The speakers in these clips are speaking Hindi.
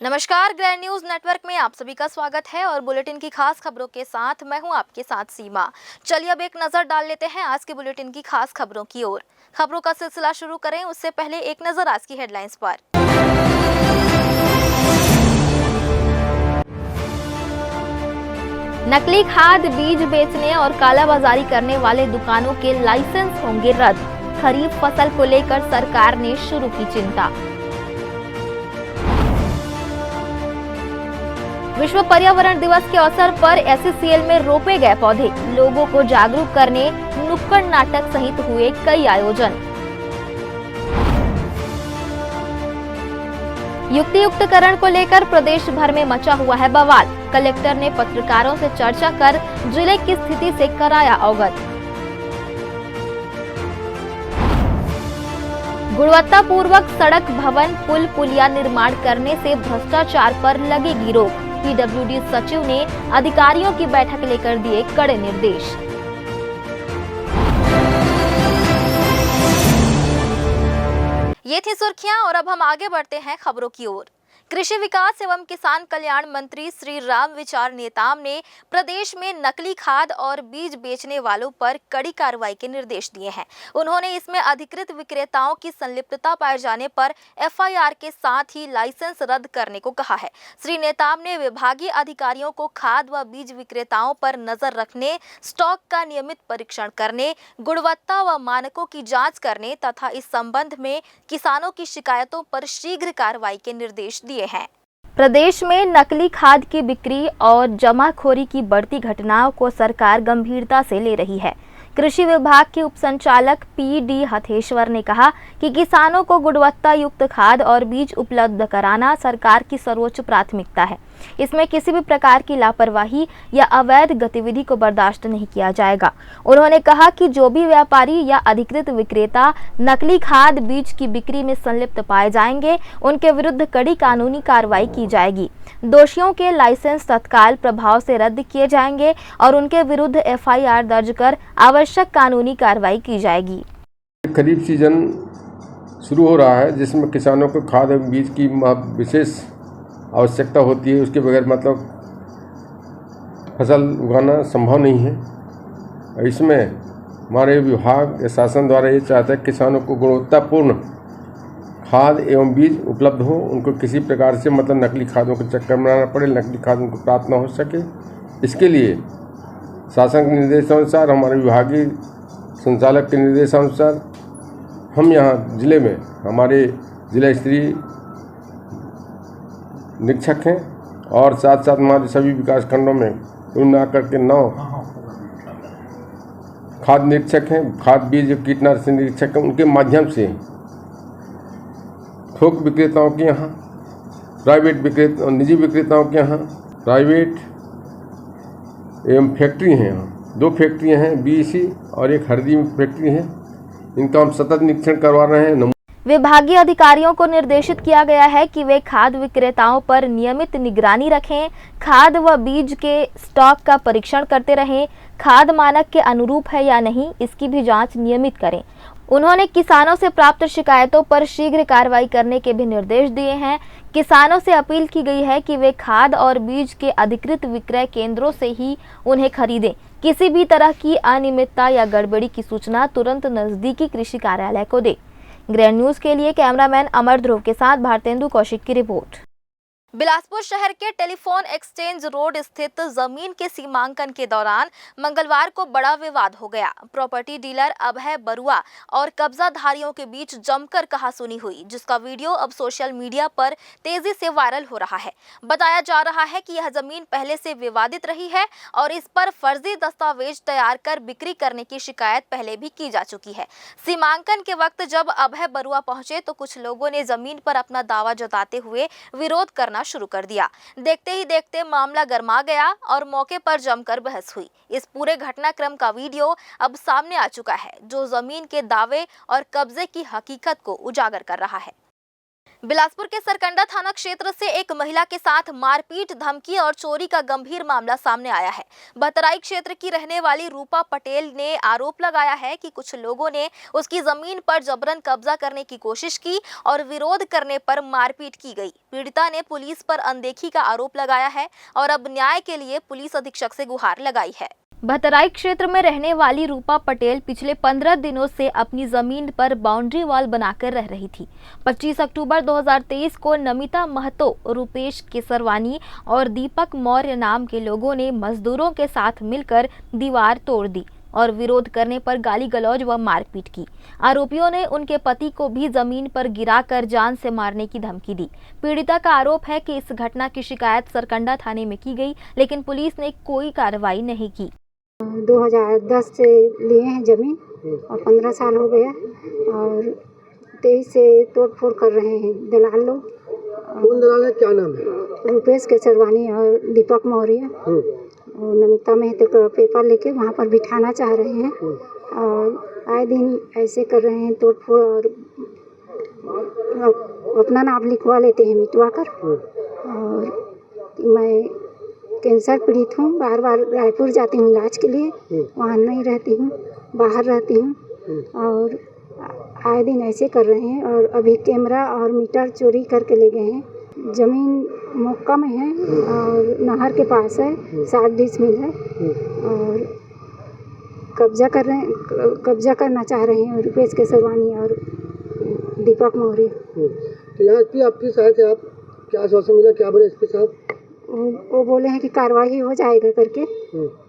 नमस्कार, ग्रैंड न्यूज नेटवर्क में आप सभी का स्वागत है और बुलेटिन की खास खबरों के साथ मैं हूं आपके साथ सीमा। चलिए अब एक नजर डाल लेते हैं आज के बुलेटिन की खास खबरों की ओर। खबरों का सिलसिला शुरू करें उससे पहले एक नजर आज की हेडलाइंस पर। नकली खाद बीज बेचने और कालाबाजारी करने वाले दुकानों के लाइसेंस होंगे रद्द। खरीफ फसल को लेकर सरकार ने शुरू की चिंता। विश्व पर्यावरण दिवस के अवसर पर SCCL में रोपे गए पौधे, लोगों को जागरूक करने नुक्कड़ नाटक सहित हुए कई आयोजन। युक्तियुक्तकरण को लेकर प्रदेश भर में मचा हुआ है बवाल। कलेक्टर ने पत्रकारों से चर्चा कर जिले की स्थिति से कराया अवगत। गुणवत्तापूर्वक सड़क, भवन, पुल, पुलिया निर्माण करने से भ्रष्टाचार पर लगेगी रोक। PWD सचिव ने अधिकारियों की बैठक लेकर दिए कड़े निर्देश। ये थी सुर्खियां और अब हम आगे बढ़ते हैं खबरों की ओर। कृषि विकास एवं किसान कल्याण मंत्री श्री रामविचार नेताम ने प्रदेश में नकली खाद और बीज बेचने वालों पर कड़ी कार्रवाई के निर्देश दिए हैं। उन्होंने इसमें अधिकृत विक्रेताओं की संलिप्तता पाए जाने पर FIR के साथ ही लाइसेंस रद्द करने को कहा है। श्री नेताम ने विभागीय अधिकारियों को खाद व बीज विक्रेताओं पर नजर रखने, स्टॉक का नियमित परीक्षण करने, गुणवत्ता व मानकों की जाँच करने तथा इस संबंध में किसानों की शिकायतों पर शीघ्र कार्रवाई के निर्देश दिए हैं। प्रदेश में नकली खाद की बिक्री और जमाखोरी की बढ़ती घटनाओं को सरकार गंभीरता से ले रही है। कृषि विभाग के उप संचालक PD हथेश्वर ने कहा कि किसानों को गुणवत्ता युक्त खाद और बीज उपलब्ध कराना सरकार की सर्वोच्च प्राथमिकता है। इसमें किसी भी प्रकार की लापरवाही या अवैध गतिविधि को बर्दाश्त नहीं किया जाएगा। उन्होंने कहा कि जो भी व्यापारी या अधिकृत विक्रेता नकली खाद बीज की बिक्री में संलिप्त पाए जाएंगे, उनके विरुद्ध कड़ी कानूनी कार्रवाई की जाएगी। दोषियों के लाइसेंस तत्काल प्रभाव से रद्द किए जाएंगे और उनके विरुद्ध FIR दर्ज कर आवश्यक कानूनी कार्रवाई की जाएगी। खरीफ सीजन शुरू हो रहा है, जिसमें किसानों को खाद एवं बीज की विशेष आवश्यकता होती है। उसके बगैर फसल उगाना संभव नहीं है। इसमें हमारे विभाग या शासन द्वारा ये चाहता है कि किसानों को गुणवत्तापूर्ण खाद एवं बीज उपलब्ध हो, उनको किसी प्रकार से नकली खादों के चक्कर में ना पड़े, नकली खाद उनको प्राप्त न हो सके। इसके लिए शासन के निर्देशानुसार, हमारे विभागीय संचालक के निर्देशानुसार हम यहाँ जिले में हमारे जिला स्तरीय निरीक्षक हैं और साथ साथ हमारे सभी विकास खंडों में उन करके 9 खाद निरीक्षक हैं, खाद बीज कीटनाशक निरीक्षक हैं। उनके माध्यम से थोक विक्रेताओं के यहाँ, प्राइवेट विक्रेता, निजी विक्रेताओं के यहाँ, प्राइवेट एवं फैक्ट्री हैं। यहाँ 2 फैक्ट्रियाँ हैं, BEC और एक हरदी में फैक्ट्री है। इनका हम सतत निरीक्षण करवा रहे हैं। विभागीय अधिकारियों को निर्देशित किया गया है कि वे खाद विक्रेताओं पर नियमित निगरानी रखें, खाद व बीज के स्टॉक का परीक्षण करते रहें, खाद मानक के अनुरूप है या नहीं, इसकी भी जांच नियमित करें। उन्होंने किसानों से प्राप्त शिकायतों पर शीघ्र कार्रवाई करने के भी निर्देश दिए हैं। किसानों से अपील की गई है कि वे खाद और बीज के अधिकृत विक्रय केंद्रों से ही उन्हें खरीदें। किसी भी तरह की अनियमितता या गड़बड़ी की सूचना तुरंत नजदीकी कृषि कार्यालय को दें। ग्रैंड न्यूज के लिए कैमरामैन अमर ध्रुव के साथ भारतेंदु कौशिक की रिपोर्ट। बिलासपुर शहर के टेलीफोन एक्सचेंज रोड स्थित जमीन के सीमांकन के दौरान मंगलवार को बड़ा विवाद हो गया। प्रॉपर्टी डीलर अभय बरुआ और कब्जाधारियों के बीच जमकर कहासुनी हुई, जिसका वीडियो अब सोशल मीडिया पर तेजी से वायरल हो रहा है। बताया जा रहा है कि यह जमीन पहले से विवादित रही है और इस पर फर्जी दस्तावेज तैयार कर बिक्री करने की शिकायत पहले भी की जा चुकी है। सीमांकन के वक्त जब अभय बरुआ पहुंचे तो कुछ लोगों ने जमीन पर अपना दावा जताते हुए विरोध करना शुरू कर दिया। देखते ही देखते मामला गर्मा गया और मौके पर जमकर बहस हुई। इस पूरे घटनाक्रम का वीडियो अब सामने आ चुका है, जो जमीन के दावे और कब्जे की हकीकत को उजागर कर रहा है। बिलासपुर के सरकंडा थाना क्षेत्र से एक महिला के साथ मारपीट, धमकी और चोरी का गंभीर मामला सामने आया है। बहतराई क्षेत्र की रहने वाली रूपा पटेल ने आरोप लगाया है कि कुछ लोगों ने उसकी जमीन पर जबरन कब्जा करने की कोशिश की और विरोध करने पर मारपीट की गई। पीड़िता ने पुलिस पर अनदेखी का आरोप लगाया है और अब न्याय के लिए पुलिस अधीक्षक से गुहार लगाई है। बहतराई क्षेत्र में रहने वाली रूपा पटेल पिछले 15 दिनों से अपनी जमीन पर बाउंड्री वॉल बनाकर रह रही थी। 25 अक्टूबर 2023 को नमिता महतो, रूपेश केसरवानी और दीपक मौर्य नाम के लोगों ने मजदूरों के साथ मिलकर दीवार तोड़ दी और विरोध करने पर गाली गलौज व मारपीट की। आरोपियों ने उनके पति को भी जमीन पर गिराकर जान से मारने की धमकी दी। पीड़िता का आरोप है कि इस घटना की शिकायत सरकंडा थाने में की गई, लेकिन पुलिस ने कोई कार्रवाई नहीं की। 2010 से लिए हैं ज़मीन और 15 साल हो गया और 23 से तोड़-फोड़ कर रहे हैं दलाल लोग। कौन दलाल है, क्या नाम है? रूपेश केसरवानी और दीपक मौर्य और नमिता महतो का पेपर लेके वहाँ पर बिठाना चाह रहे हैं और आए दिन ऐसे कर रहे हैं तोड़-फोड़ और अपना नाम लिखवा लेते हैं मिटवा कर। और मैं कैंसर पीड़ित हूँ, बार बार रायपुर जाती हूँ इलाज के लिए, वहाँ नहीं रहती हूँ, बाहर रहती हूँ और आए दिन ऐसे कर रहे हैं। और अभी कैमरा और मीटर चोरी करके ले गए हैं। ज़मीन मौका में है और नहर के पास है, 60 डिसमिल है और कब्जा करना चाह रहे हैं रुपेश केसरवानी और दीपक मौर्य। तो यहाँ एसपी आपकी सहायता से आप क्या आश्वासन मिला, क्या बोले एसपी साहब? वो बोले हैं कि कार्रवाई हो जाएगा करके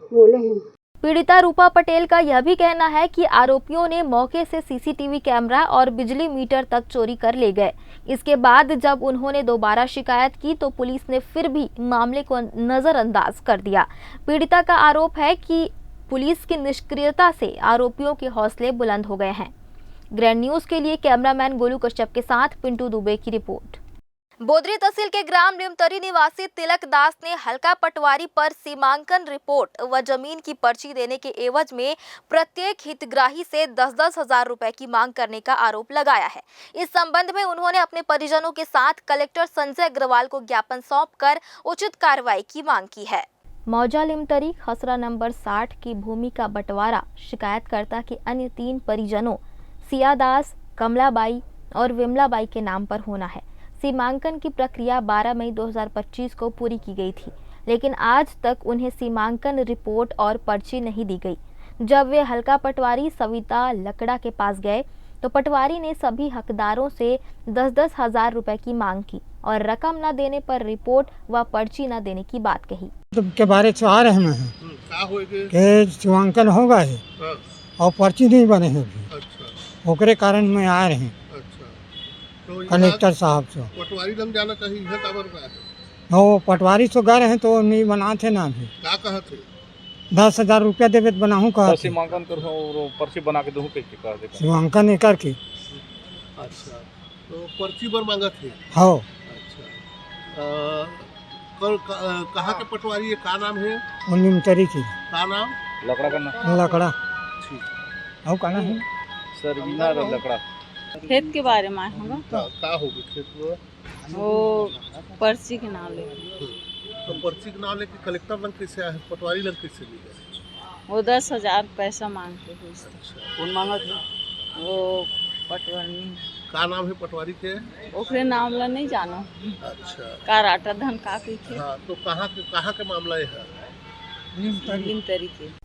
बोले हैं। पीड़िता रूपा पटेल का यह भी कहना है कि आरोपियों ने मौके से सीसीटीवी कैमरा और बिजली मीटर तक चोरी कर ले गए। इसके बाद जब उन्होंने दोबारा शिकायत की तो पुलिस ने फिर भी मामले को नजरअंदाज कर दिया। पीड़िता का आरोप है कि पुलिस की निष्क्रियता से आरोपियों के हौसले बुलंद हो गए हैं। ग्रैंड न्यूज के लिए कैमरामैन गोलू कश्यप के साथ पिंटू दुबे की रिपोर्ट। बोदरी तहसील के ग्राम निमतरी निवासी तिलक दास ने हल्का पटवारी पर सीमांकन रिपोर्ट व जमीन की पर्ची देने के एवज में प्रत्येक हितग्राही से 10-10 हजार रुपए की मांग करने का आरोप लगाया है। इस संबंध में उन्होंने अपने परिजनों के साथ कलेक्टर संजय अग्रवाल को ज्ञापन सौंपकर उचित कार्रवाई की मांग की है। मौजा लिमतरी खसरा नंबर 60 की भूमि का बंटवारा शिकायतकर्ता के अन्य 3 परिजनों सियादास, कमलाबाई और विमलाबाई के नाम पर होना है। सीमांकन की प्रक्रिया 12 मई 2025 को पूरी की गई थी, लेकिन आज तक उन्हें सीमांकन रिपोर्ट और पर्ची नहीं दी गई। जब वे हल्का पटवारी सविता लकड़ा के पास गए तो पटवारी ने सभी हकदारों से 10-10 हजार रुपए की मांग की और रकम न देने पर रिपोर्ट व पर्ची न देने की बात कही। के बारे से आ रहे हैं कि सीमांकन होगा है और पर्ची नहीं बने हैं, ओकरे कारण में आ रहे हैं तो कलेक्टर साहब से। पटवारी लग जाना चाहिए है, काबर का है? वो पटवारी तो गए हैं तो नहीं बनाते ना अभी। क्या कहते? 10,000 रुपया देवे तो बनाऊँ कहा सीमांकन करो और पर्ची बना के दूँ कैसे कर दे सीमांकन नहीं करके। अच्छा, तो पर्ची पर मांगा थे? हाँ। अच्छा, कहाँ के पटवारी है, क्या नाम है? वो निमतरी की। क्या नाम? लकड़ा करना। लकड़ा। ठीक। और कहना है सरवीना लकड़ा। खेत के बारे में होगा क्या होगा खेत में? वो पर्ची के नाम ले। तो पर्ची के नाम लेके कलेक्टर लंग कैसे आए, पटवारी लंग कैसे ले गए? वो 10,000 पैसा मांगते हुए। अच्छा, कौन मांगा था? वो पटवारी। क्या नाम है पटवारी के? ओकरे नाम ला नहीं जानो। अच्छा, काराटा धन का थे। हाँ, तो कहाँ के मामला है?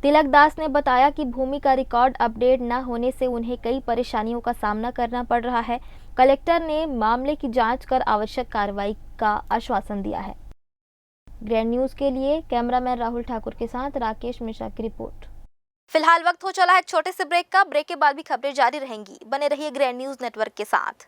तिलक दास ने बताया कि भूमि का रिकॉर्ड अपडेट न होने से उन्हें कई परेशानियों का सामना करना पड़ रहा है। कलेक्टर ने मामले की जांच कर आवश्यक कार्रवाई का आश्वासन दिया है। ग्रैंड न्यूज के लिए कैमरामैन राहुल ठाकुर के साथ राकेश मिश्रा की रिपोर्ट। फिलहाल वक्त हो चला है एक छोटे से ब्रेक का। ब्रेक के बाद भी खबरें जारी रहेंगी, बने रहिए ग्रैंड न्यूज नेटवर्क के साथ।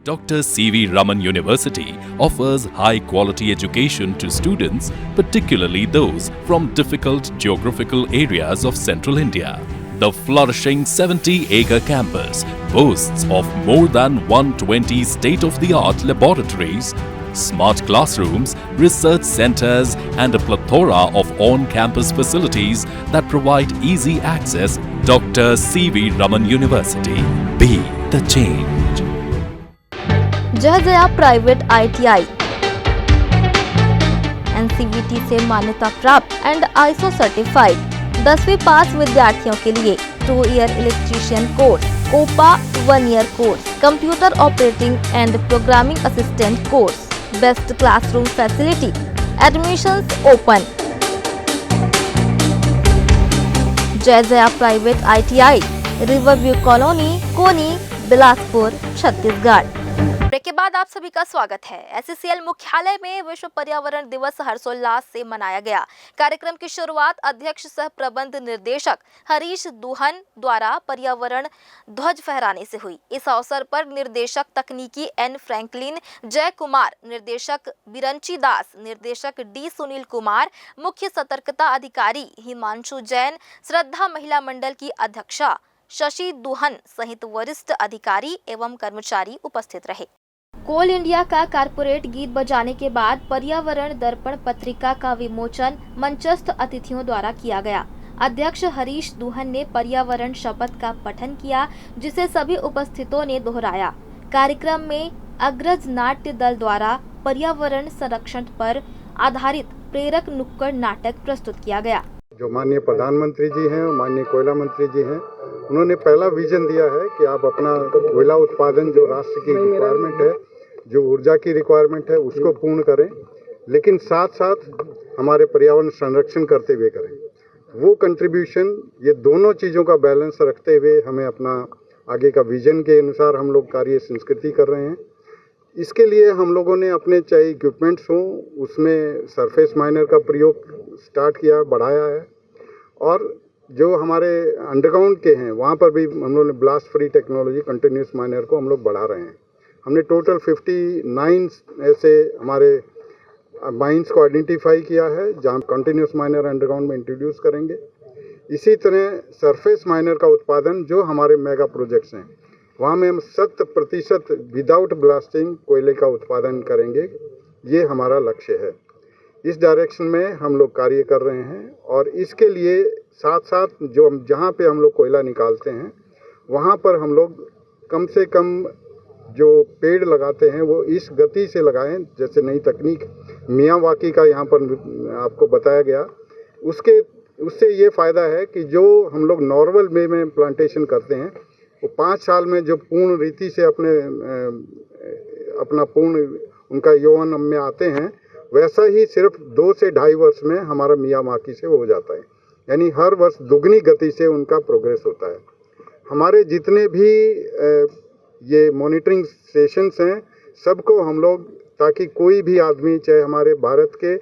Dr. C.V. Raman University offers high-quality education to students, particularly those from difficult geographical areas of central India. The flourishing 70-acre campus boasts of more than 120 state-of-the-art laboratories, smart classrooms, research centers, and a plethora of on-campus facilities that provide easy access. Dr. C.V. Raman University. Be the change. Jaya private ITI NCVT से मान्यता प्राप्त एंड ISO सर्टिफाइड 10वीं पास विद्यार्थियों के लिए 2 year electrician course, COPA 1 year course, computer operating and programming assistant course, best classroom facility, admissions open. Jaya private ITI, riverview colony, Koni, Bilaspur, Chhattisgarh. Break के बाद आप सभी का स्वागत है। SCCL मुख्यालय में विश्व पर्यावरण दिवस हर्षोल्लास से मनाया गया। कार्यक्रम की शुरुआत अध्यक्ष सह प्रबंध निर्देशक हरीश दुहन द्वारा पर्यावरण ध्वज फहराने से हुई। इस अवसर पर निर्देशक तकनीकी N फ्रैंकलिन जय कुमार, निर्देशक बिरंची दास, निर्देशक D सुनील कुमार, मुख्य सतर्कता अधिकारी हिमांशु जैन, श्रद्धा महिला मंडल की अध्यक्षा शशि दुहन सहित वरिष्ठ अधिकारी एवं कर्मचारी उपस्थित रहे। कोल इंडिया का कारपोरेट गीत बजाने के बाद पर्यावरण दर्पण पत्रिका का विमोचन मंचस्थ अतिथियों द्वारा किया गया। अध्यक्ष हरीश दुहन ने पर्यावरण शपथ का पठन किया, जिसे सभी उपस्थितों ने दोहराया। कार्यक्रम में अग्रज नाट्य दल द्वारा पर्यावरण संरक्षण पर आधारित प्रेरक नुक्कड़ नाटक प्रस्तुत किया गया। जो माननीय प्रधानमंत्री जी हैं और माननीय कोयला मंत्री जी हैं, उन्होंने पहला विजन दिया है कि आप अपना कोयला उत्पादन जो राष्ट्र की रिक्वायरमेंट है, जो ऊर्जा की रिक्वायरमेंट है, उसको पूर्ण करें, लेकिन साथ साथ हमारे पर्यावरण संरक्षण करते हुए करें। वो कंट्रीब्यूशन, ये दोनों चीज़ों का बैलेंस रखते हुए हमें अपना आगे का विजन के अनुसार हम लोग कार्य संस्कृति कर रहे हैं। इसके लिए हम लोगों ने अपने चाहे इक्विपमेंट्स हों, उसमें सरफेस माइनर का प्रयोग स्टार्ट किया, बढ़ाया है, और जो हमारे अंडरग्राउंड के हैं वहाँ पर भी हम लोगों ने blast free technology continuous minor को हम लोग बढ़ा रहे हैं। हमने टोटल 59 ऐसे हमारे माइंस को आइडेंटिफाई किया है जहाँ कंटिन्यूस माइनर अंडरग्राउंड में इंट्रोड्यूस करेंगे। इसी तरह सरफेस माइनर का उत्पादन जो हमारे मेगा प्रोजेक्ट्स हैं वहाँ में हम 100% विदाउट ब्लास्टिंग कोयले का उत्पादन करेंगे। ये हमारा लक्ष्य है। इस डायरेक्शन में हम लोग कार्य कर रहे हैं, और इसके लिए साथ साथ जो हम जहाँ पे हम लोग कोयला निकालते हैं वहाँ पर हम लोग कम से कम जो पेड़ लगाते हैं वो इस गति से लगाएं, जैसे नई तकनीक मियावाकी का यहाँ पर आपको बताया गया, उससे ये फ़ायदा है कि जो हम लोग नॉर्मल वे में प्लांटेशन करते हैं वो 5 साल में जो पूर्ण रीति से अपना पूर्ण उनका यौवन में आते हैं, वैसा ही सिर्फ 2 से 2.5 वर्ष में हमारा मियावाकी से हो जाता है। यानी हर वर्ष दुगनी गति से उनका प्रोग्रेस होता है। हमारे जितने भी ये मॉनिटरिंग सेशंस हैं, सबको हम लोग, ताकि कोई भी आदमी, चाहे हमारे भारत के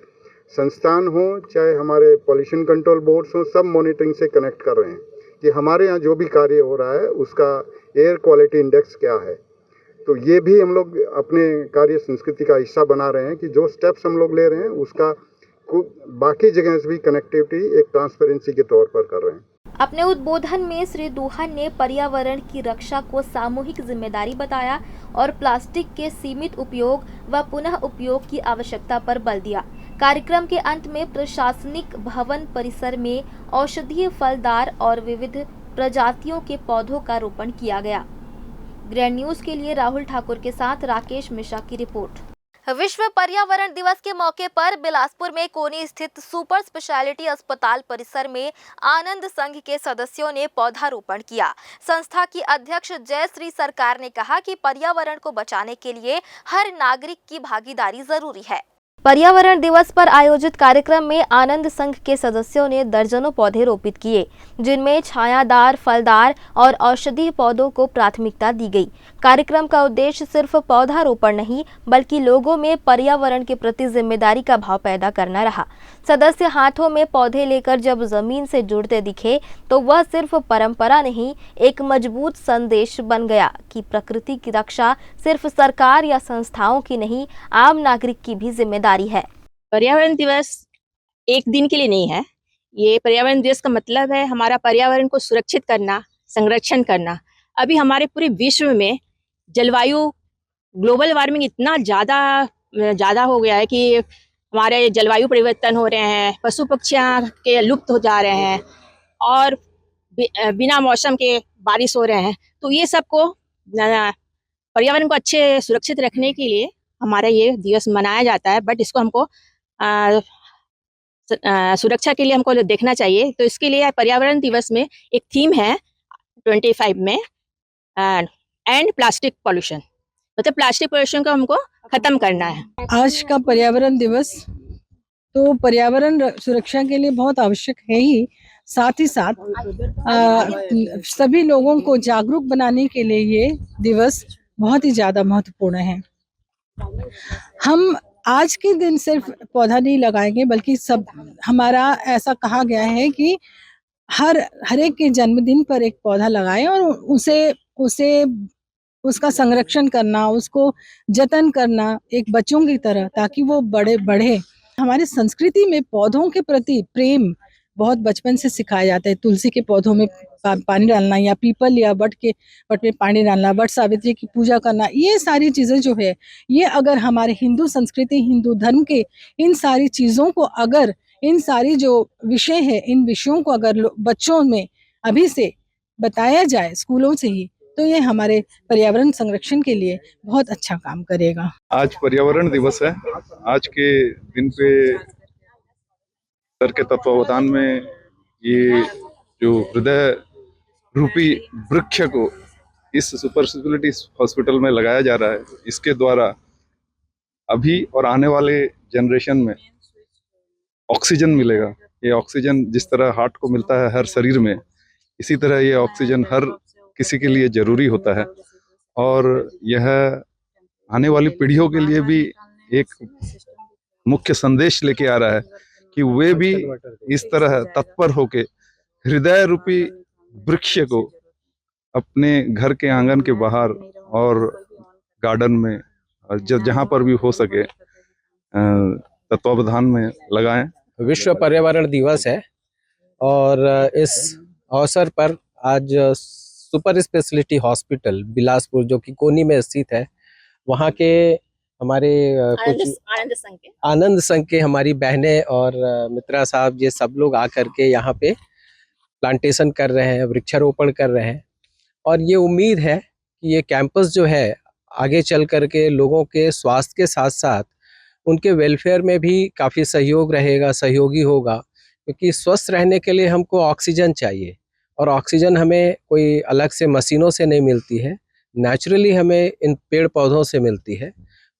संस्थान हो, चाहे हमारे पॉल्यूशन कंट्रोल बोर्ड्स हो, सब मॉनिटरिंग से कनेक्ट कर रहे हैं कि हमारे यहाँ जो भी कार्य हो रहा है उसका एयर क्वालिटी इंडेक्स क्या है। तो ये भी हम लोग अपने कार्य संस्कृति का हिस्सा बना रहे हैं कि जो स्टेप्स हम लोग ले रहे हैं उसका बाकी जगह से भी कनेक्टिविटी एक ट्रांसपेरेंसी के तौर पर कर रहे हैं। अपने उद्बोधन में श्री दुहन ने पर्यावरण की रक्षा को सामूहिक जिम्मेदारी बताया और प्लास्टिक के सीमित उपयोग व पुनः उपयोग की आवश्यकता पर बल दिया। कार्यक्रम के अंत में प्रशासनिक भवन परिसर में औषधीय फलदार और विविध प्रजातियों के पौधों का रोपण किया गया। ग्रैंड न्यूज के लिए राहुल ठाकुर के साथ राकेश मिश्रा की रिपोर्ट। विश्व पर्यावरण दिवस के मौके पर बिलासपुर में कोनी स्थित सुपर स्पेशलिटी अस्पताल परिसर में आनंद संघ के सदस्यों ने पौधारोपण किया। संस्था की अध्यक्ष जयश्री सरकार ने कहा कि पर्यावरण को बचाने के लिए हर नागरिक की भागीदारी जरूरी है। पर्यावरण दिवस पर आयोजित कार्यक्रम में आनंद संघ के सदस्यों ने दर्जनों पौधे रोपित किए, जिनमें छायादार, फलदार और औषधीय पौधों को प्राथमिकता दी गई। कार्यक्रम का उद्देश्य सिर्फ पौधारोपण नहीं, बल्कि लोगों में पर्यावरण के प्रति जिम्मेदारी का भाव पैदा करना रहा। सदस्य हाथों में पौधे लेकर जब जमीन से जुड़ते दिखे तो वह सिर्फ परंपरा नहीं, एक मजबूत संदेश बन गया कि प्रकृति की रक्षा सिर्फ सरकार या संस्थाओं की नहीं, आम नागरिक की भी जिम्मेदारी है। पर्यावरण दिवस एक दिन के लिए नहीं है। ये पर्यावरण दिवस का मतलब है हमारा पर्यावरण को सुरक्षित करना, संरक्षण करना। अभी हमारे पूरे विश्व में जलवायु ग्लोबल वार्मिंग इतना ज़्यादा हो गया है कि हमारे जलवायु परिवर्तन हो रहे हैं, पशु पक्षियाँ के लुप्त हो जा रहे हैं और बिना मौसम के बारिश हो रहे हैं। तो ये सबको पर्यावरण को अच्छे सुरक्षित रखने के लिए हमारा ये दिवस मनाया जाता है, बट इसको हमको सुरक्षा के लिए हमको देखना चाहिए। तो इसके लिए पर्यावरण दिवस में एक थीम है 25 में एंड प्लास्टिक पॉल्यूशन, मतलब प्लास्टिक पॉल्यूशन को हमको खत्म करना है। आज का पर्यावरण दिवस तो पर्यावरण सुरक्षा के लिए बहुत आवश्यक है ही, साथ ही साथ सभी लोगों को जागरूक बनाने के लिए ये दिवस बहुत ही ज़्यादा महत्वपूर्ण है। हम आज के दिन सिर्फ पौधा नहीं लगाएंगे, बल्कि सब हमारा ऐसा कहा गया है कि हर एक के जन्मदिन पर एक पौधा लगाएं और उसे उसका संरक्षण करना, उसको जतन करना एक बच्चों की तरह, ताकि वो बढ़े। हमारी संस्कृति में पौधों के प्रति प्रेम बहुत बचपन से सिखाया जाता है। तुलसी के पौधों में पानी डालना, या पीपल या वट में पानी डालना, वट सावित्री की पूजा करना, ये सारी चीज़ें जो है, ये अगर हमारे हिंदू संस्कृति, हिंदू धर्म के इन सारी चीज़ों को, अगर इन सारी जो विषय है, इन विषयों को अगर बच्चों में अभी से बताया जाए स्कूलों से ही, तो ये हमारे पर्यावरण संरक्षण के लिए बहुत अच्छा काम करेगा। आज पर्यावरण दिवस है। आज के दिन पे सर के तत्वावधान में ये जो हृदय रूपी वृक्ष को इस सुपर स्पेशलिटी हॉस्पिटल में लगाया जा रहा है, इसके द्वारा अभी और आने वाले जनरेशन में ऑक्सीजन मिलेगा। ये ऑक्सीजन जिस तरह हार्ट को मिलता है हर शरीर में, इसी तरह ये ऑक्सीजन हर किसी के लिए जरूरी होता है, और यह आने वाली पीढ़ियों के लिए भी एक मुख्य संदेश लेके आ रहा है कि वे भी इस तरह तत्पर होके हृदय रूपी वृक्ष को अपने घर के आंगन के बाहर और गार्डन में, जहाँ पर भी हो सके, तत्वावधान में लगाएं। विश्व पर्यावरण दिवस है और इस अवसर पर आज सुपर स्पेशलिटी हॉस्पिटल बिलासपुर, जो कि कोनी में स्थित है, वहाँ के हमारे कुछ आनंद संघ के हमारी बहनें और मित्रा साहब, ये सब लोग आकर के यहाँ पे प्लांटेशन कर रहे हैं, वृक्षारोपण कर रहे हैं। और ये उम्मीद है कि ये कैंपस जो है आगे चल कर के लोगों के स्वास्थ्य के साथ साथ उनके वेलफेयर में भी काफ़ी सहयोगी होगा, क्योंकि स्वस्थ रहने के लिए हमको ऑक्सीजन चाहिए, और ऑक्सीजन हमें कोई अलग से मशीनों से नहीं मिलती है, नेचुरली हमें इन पेड़ पौधों से मिलती है।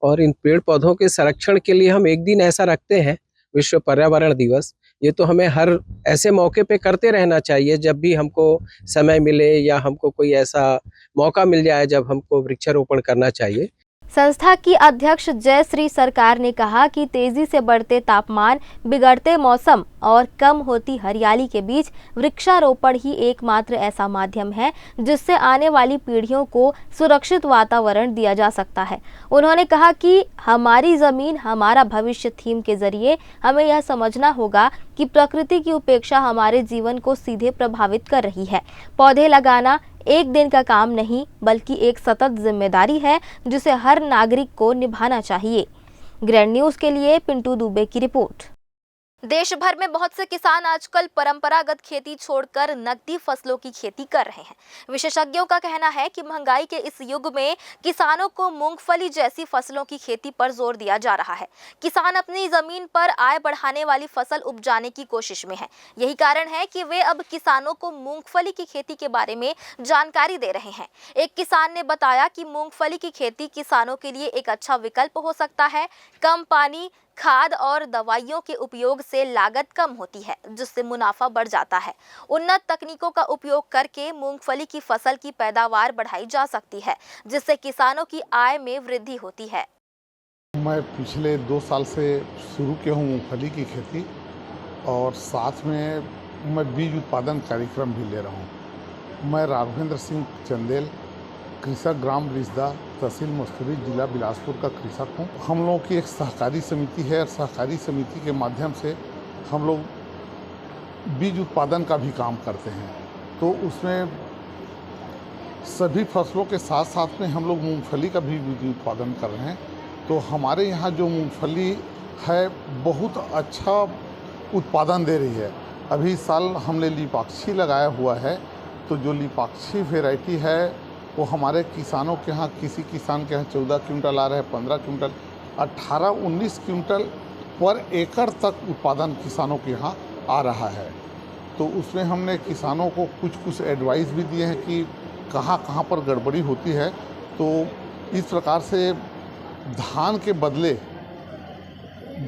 और इन पेड़ पौधों के संरक्षण के लिए हम एक दिन ऐसा रखते हैं, विश्व पर्यावरण दिवस। ये तो हमें हर ऐसे मौके पे करते रहना चाहिए, जब भी हमको समय मिले या हमको कोई ऐसा मौका मिल जाए जब हमको वृक्षारोपण करना चाहिए। संस्था की अध्यक्ष जयश्री सरकार ने कहा कि तेजी से बढ़ते तापमान, बिगड़ते मौसम और कम होती हरियाली के बीच वृक्षारोपण ही एकमात्र ऐसा माध्यम है जिससे आने वाली पीढ़ियों को सुरक्षित वातावरण दिया जा सकता है। उन्होंने कहा कि हमारी जमीन हमारा भविष्य थीम के जरिए हमें यह समझना होगा कि प्रकृति की उपेक्षा हमारे जीवन को सीधे प्रभावित कर रही है। पौधे लगाना एक दिन का काम नहीं, बल्कि एक सतत जिम्मेदारी है जिसे हर नागरिक को निभाना चाहिए। ग्रैंड न्यूज के लिए पिंटू दुबे की रिपोर्ट। देश भर में बहुत से किसान आजकल परंपरागत खेती छोड़कर नकदी फसलों की खेती कर रहे हैं। विशेषज्ञों का कहना है कि महंगाई के इस युग में किसानों को मूंगफली जैसी फसलों की खेती पर जोर दिया जा रहा है। किसान अपनी जमीन पर आय बढ़ाने वाली फसल उपजाने की कोशिश में है। यही कारण है कि वे अब किसानों को मूंगफली की खेती के बारे में जानकारी दे रहे हैं। एक किसान ने बताया कि मूंगफली की खेती किसानों के लिए एक अच्छा विकल्प हो सकता है। कम पानी, खाद और दवाइयों के उपयोग से लागत कम होती है, जिससे मुनाफा बढ़ जाता है। उन्नत तकनीकों का उपयोग करके मूंगफली की फसल की पैदावार बढ़ाई जा सकती है, जिससे किसानों की आय में वृद्धि होती है। मैं पिछले 2 साल से शुरू किया हूँ मूंगफली की खेती, और साथ में मैं बीज उत्पादन कार्यक्रम भी ले रहा हूँ। मैं राघवेंद्र सिंह चंदेल, कृषक ग्राम रिश्दा, तहसील मस्तूरी, जिला बिलासपुर का कृषक हूँ। हम लोगों की एक सहकारी समिति है, और सहकारी समिति के माध्यम से हम लोग बीज उत्पादन का भी काम करते हैं। तो उसमें सभी फसलों के साथ साथ में हम लोग मूंगफली का भी उत्पादन कर रहे हैं। तो हमारे यहाँ जो मूंगफली है बहुत अच्छा उत्पादन दे रही है। अभी इस साल हमने लिपाक्षी लगाया हुआ है, तो जो लिपाक्षी वेराइटी है वो हमारे किसानों के यहाँ, किसी किसान के यहाँ 14 क्विंटल आ रहे हैं, 15 क्विंटल, 18-19 क्विंटल पर एकड़ तक उत्पादन किसानों के यहाँ आ रहा है। तो उसमें हमने किसानों को कुछ एडवाइस भी दिए हैं कि कहाँ कहाँ पर गड़बड़ी होती है। तो इस प्रकार से धान के बदले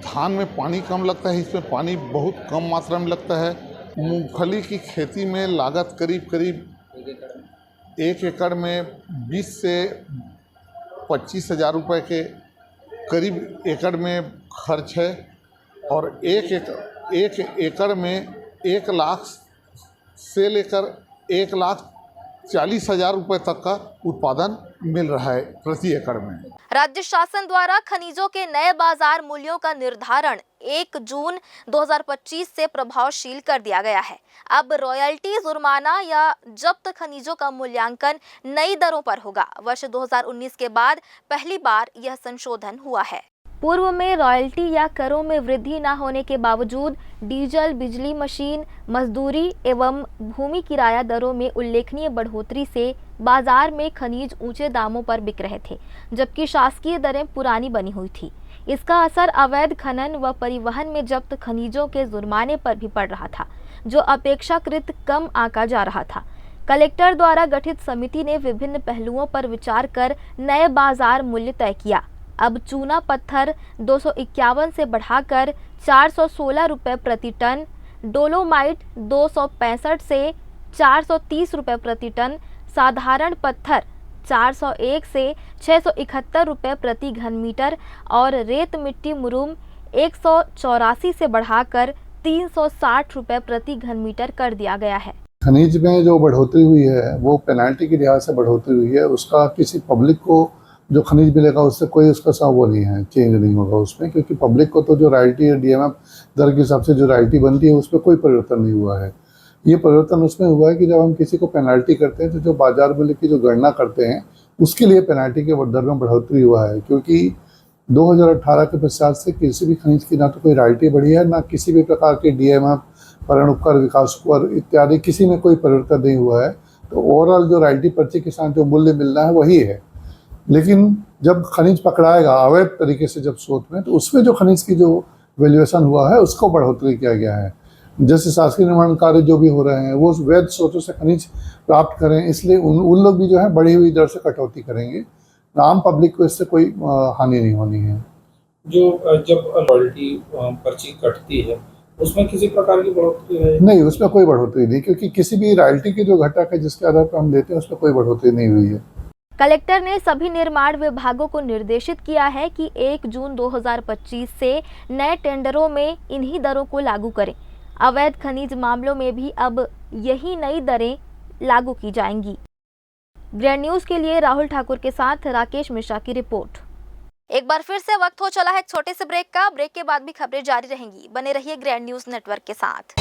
धान में पानी कम लगता है, इसमें पानी बहुत कम मात्रा में लगता है। मूंगफली की खेती में लागत करीब 1 एकड़ में 20 से 25 हज़ार रुपये के करीब एकड़ में खर्च है और एक एकड़ में 1 लाख से लेकर 1,40,000 रुपये तक का उत्पादन मिल रहा है प्रति एकड़ में। राज्य शासन द्वारा खनिजों के नए बाजार मूल्यों का निर्धारण 1 जून 2025 से प्रभावशील कर दिया गया है। अब रॉयल्टी, जुर्माना या जब्त खनिजों का मूल्यांकन नई दरों पर होगा। वर्ष 2019 के बाद पहली बार यह संशोधन हुआ है। पूर्व में रॉयल्टी या करों में वृद्धि न होने के बावजूद डीजल, बिजली, मशीन, मजदूरी एवं भूमि किराया दरों में उल्लेखनीय बढ़ोतरी से बाजार में खनिज ऊंचे दामों पर बिक रहे थे, जबकि शासकीय दरें पुरानी बनी हुई थी। इसका असर अवैध खनन व परिवहन में जब्त खनिजों के जुर्माने पर भी पड़ रहा था, जो अपेक्षाकृत कम आंका जा रहा था। कलेक्टर द्वारा गठित समिति ने विभिन्न पहलुओं पर विचार कर नए बाजार मूल्य तय किया। अब चूना पत्थर 251 से बढ़ाकर 416 रुपये प्रति टन, डोलोमाइट 265 से 430 रुपये प्रति टन, साधारण पत्थर 401 से 671 रुपये प्रति घन मीटर और रेत मिट्टी मुरूम 184 से बढ़ाकर 360 रुपये प्रति घन मीटर कर दिया गया है। खनिज में जो बढ़ोतरी हुई है वो पेनाल्टी के लिहाज से बढ़ोतरी हुई है। उसका किसी पब्लिक को जो खनिज मिलेगा उससे कोई उसका वो नहीं है, चेंज नहीं होगा उसमें, क्योंकि पब्लिक को तो जो रॉयल्टी है डीएमएफ दर के हिसाब से जो रॉयल्टी बनती है उसमें कोई परिवर्तन नहीं हुआ है। ये परिवर्तन उसमें हुआ है कि जब हम किसी को पेनाल्टी करते हैं तो जो बाजार मूल्य की जो गणना करते हैं उसके लिए पेनाल्टी के दर में बढ़ोतरी हुआ है, क्योंकि 2018 के पश्चात से किसी भी खनिज की ना तो कोई रॉयल्टी बढ़ी है, ना किसी भी प्रकार के डीएमएफ, पर्यावरण उपकर, विकास उपकर इत्यादि किसी में कोई परिवर्तन नहीं हुआ है। तो ओवरऑल जो रॉयल्टी प्रति किसान जो मूल्य मिलना है वही है। लेकिन जब खनिज पकड़ाएगा अवैध तरीके से जब स्रोत में, तो उसमें जो खनिज की जो वैल्यूएशन हुआ है उसको बढ़ोतरी किया गया है। जैसे शासकीय निर्माण कार्य जो भी हो रहे हैं वो वैध स्रोतों से खनिज प्राप्त करें, इसलिए उन लोग भी जो है बढ़ी हुई दर से कटौती करेंगे। आम पब्लिक को इससे कोई हानि नहीं होनी है। जो जब रॉयल्टी पर्ची कटती है उसमें किसी प्रकार की बढ़ोतरी है? नहीं, उसमें कोई बढ़ोतरी नहीं, क्योंकि किसी भी रॉयल्टी की जो घटक है जिसके आधार पर हम लेते हैं उसमें कोई बढ़ोतरी नहीं हुई है। कलेक्टर ने सभी निर्माण विभागों को निर्देशित किया है कि 1 जून 2025 से नए टेंडरों में इन्हीं दरों को लागू करें। अवैध खनिज मामलों में भी अब यही नई दरें लागू की जाएंगी। ग्रैंड न्यूज़ के लिए राहुल ठाकुर के साथ राकेश मिश्रा की रिपोर्ट। एक बार फिर से वक्त हो चला है एक छोटे से ब्रेक का। ब्रेक के बाद भी खबरें जारी रहेंगी। बने रहिए ग्रैंड न्यूज़ नेटवर्क के साथ।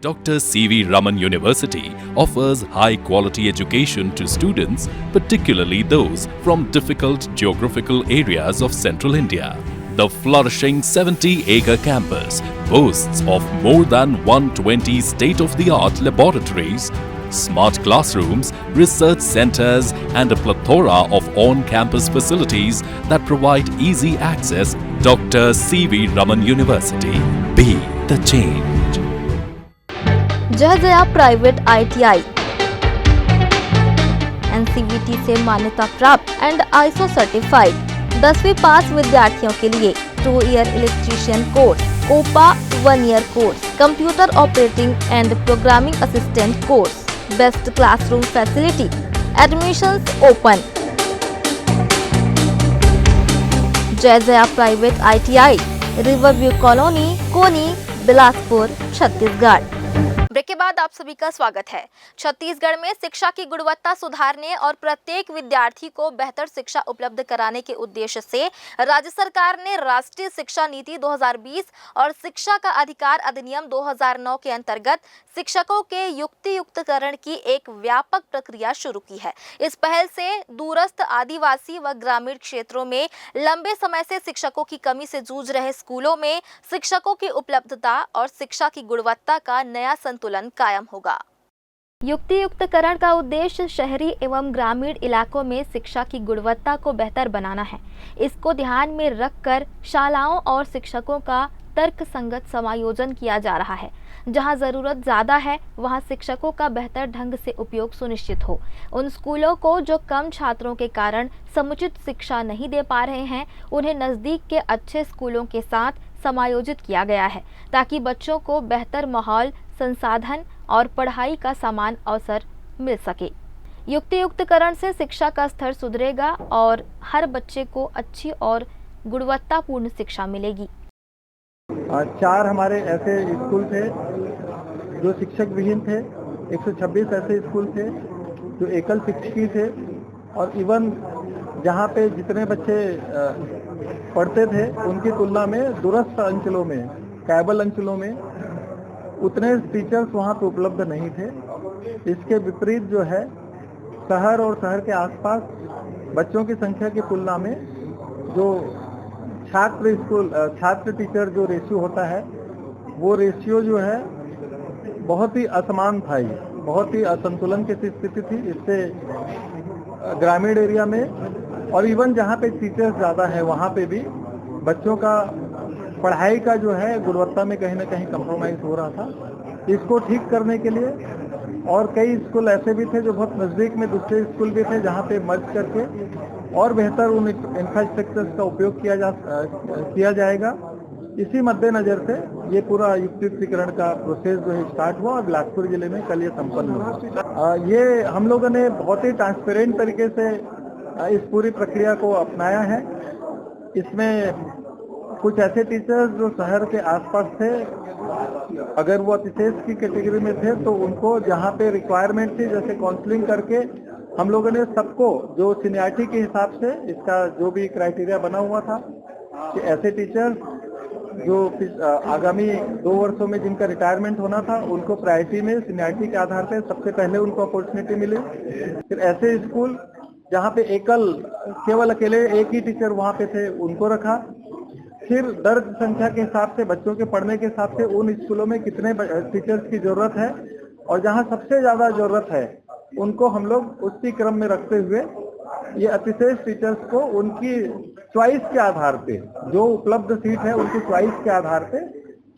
Dr. C.V. Raman University offers high-quality education to students, particularly those from difficult geographical areas of central India. The flourishing 70-acre campus boasts of more than 120 state-of-the-art laboratories, smart classrooms, research centers, and a plethora of on-campus facilities that provide easy access. Dr. C.V. Raman University. Be the change. जय जया प्राइवेट ITI NCVT से मान्यता प्राप्त एंड ISO सर्टिफाइड 10वीं पास विद्यार्थियों के लिए 2 year electrician course, OPA 1 year course, computer operating and programming assistant course, best classroom facility, admissions open. Jai Jaya private ITI, riverview colony, Koni, Bilaspur, Chhattisgarh. Break के बाद आप सभी का स्वागत है। छत्तीसगढ़ में शिक्षा की गुणवत्ता सुधारने और प्रत्येक विद्यार्थी को बेहतर शिक्षा उपलब्ध कराने के उद्देश्य से राज्य सरकार ने राष्ट्रीय शिक्षा नीति 2020 और शिक्षा का अधिकार अधिनियम 2009 के अंतर्गत शिक्षकों के युक्तियुक्तकरण की एक व्यापक प्रक्रिया शुरू की है। इस पहल से दूरस्थ आदिवासी व ग्रामीण क्षेत्रों में लंबे समय से शिक्षकों की कमी से जूझ रहे स्कूलों में शिक्षकों की उपलब्धता और शिक्षा की गुणवत्ता का नया संतुलन कायम होगा। युक्तियुक्तकरण का उद्देश्य शहरी एवं ग्रामीण इलाकों में शिक्षा की गुणवत्ता को बेहतर बनाना है। इसको ध्यान में रखकर शालाओं और शिक्षकों का तर्क संगत समायोजन किया जा रहा है। जहां जरूरत ज़्यादा है वहां शिक्षकों का बेहतर ढंग से उपयोग सुनिश्चित हो। उन स्कूलों को जो कम छात्रों के कारण समुचित शिक्षा नहीं दे पा रहे हैं, उन्हें नज़दीक के अच्छे स्कूलों के साथ समायोजित किया गया है ताकि बच्चों को बेहतर माहौल, संसाधन और पढ़ाई का समान अवसर मिल सके। युक्तियुक्तकरण से शिक्षा का स्तर सुधरेगा और हर बच्चे को अच्छी और गुणवत्तापूर्ण शिक्षा मिलेगी। 4 हमारे ऐसे स्कूल थे जो शिक्षक विहीन थे, 126 ऐसे स्कूल थे जो एकल शिक्षकी थे और इवन जहाँ पे जितने बच्चे पढ़ते थे उनकी तुलना में दूरस्थ अंचलों में, ट्राइबल अंचलों में उतने टीचर्स वहाँ पे उपलब्ध नहीं थे। इसके विपरीत जो है शहर और शहर के आसपास बच्चों की संख्या की तुलना में जो छात्र टीचर जो रेशियो होता है वो रेशियो जो है बहुत ही असमान था, ये बहुत ही असंतुलन की स्थिति थी। इससे ग्रामीण एरिया में और इवन जहाँ पे टीचर्स ज़्यादा है वहाँ पे भी बच्चों का पढ़ाई का जो है गुणवत्ता में कहीं ना कहीं कंप्रोमाइज़ हो रहा था। इसको ठीक करने के लिए और कई स्कूल ऐसे भी थे जो बहुत नज़दीक में दूसरे स्कूल भी थे जहाँ पे मर्ज करके और बेहतर उन इंफ्रास्ट्रक्चर्स का उपयोग किया जाएगा। इसी मद्देनजर से ये पूरा युक्तियुक्तिकरण का प्रोसेस जो है स्टार्ट हुआ और बिलासपुर जिले में कल ये संपन्न हुआ। ये हम लोगों ने बहुत ही ट्रांसपेरेंट तरीके से इस पूरी प्रक्रिया को अपनाया है। इसमें कुछ ऐसे टीचर्स जो शहर के आसपास थे, अगर वो अतिशेष की कैटेगरी में थे तो उनको जहाँ पे रिक्वायरमेंट थी जैसे काउंसलिंग करके हम लोगों ने सबको जो सीनियरिटी के हिसाब से इसका जो भी क्राइटेरिया बना हुआ था कि ऐसे टीचर्स जो आगामी 2 वर्षों में जिनका रिटायरमेंट होना था उनको प्रायोरिटी में सीनियरिटी के आधार पर सबसे पहले उनको अपॉर्चुनिटी मिले। फिर ऐसे स्कूल जहाँ पे केवल अकेले एक ही टीचर वहाँ पे थे उनको रखा। फिर दर्ज संख्या के हिसाब से बच्चों के पढ़ने के हिसाब से उन स्कूलों में कितने टीचर्स की जरूरत है और जहाँ सबसे ज़्यादा जरूरत है उनको हम लोग उसी क्रम में रखते हुए ये अतिशेष टीचर्स को उनकी चॉइस के आधार पे, जो उपलब्ध सीट है उनकी चॉइस के आधार पे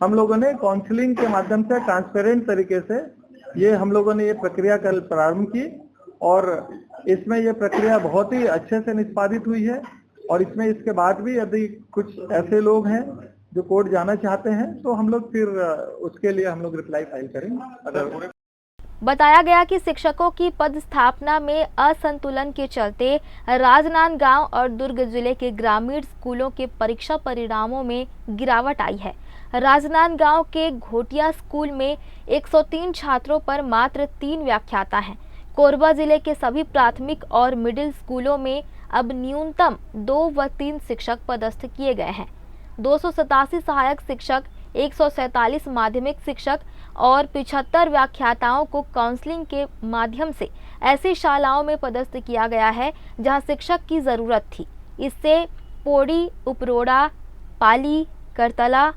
हम लोगों ने काउंसलिंग के माध्यम से ट्रांसपेरेंट तरीके से ये हम लोगों ने ये प्रक्रिया कल प्रारंभ की और इसमें ये प्रक्रिया बहुत ही अच्छे से निष्पादित हुई है। और इसमें इसके बाद भी यदि कुछ ऐसे लोग हैं जो कोर्ट जाना चाहते हैं तो हम लोग फिर उसके लिए हम लोग रिप्लाई फाइल करेंगे। अगर बताया गया कि शिक्षकों की पद स्थापना में असंतुलन के चलते राजनांदगांव और दुर्ग जिले के ग्रामीण स्कूलों के परीक्षा परिणामों में गिरावट आई है। राजनांदगांव के घोटिया स्कूल में 103 छात्रों पर मात्र 3 व्याख्याता हैं। कोरबा जिले के सभी प्राथमिक और मिडिल स्कूलों में अब न्यूनतम 2 व 3 शिक्षक पदस्थ किए गए हैं। 287 सहायक शिक्षक, 147 माध्यमिक शिक्षक और 75 व्याख्याताओं को काउंसलिंग के माध्यम से ऐसी शालाओं में पदस्थ किया गया है जहां शिक्षक की ज़रूरत थी। इससे पोड़ी, उपरोड़ा, पाली, करतला,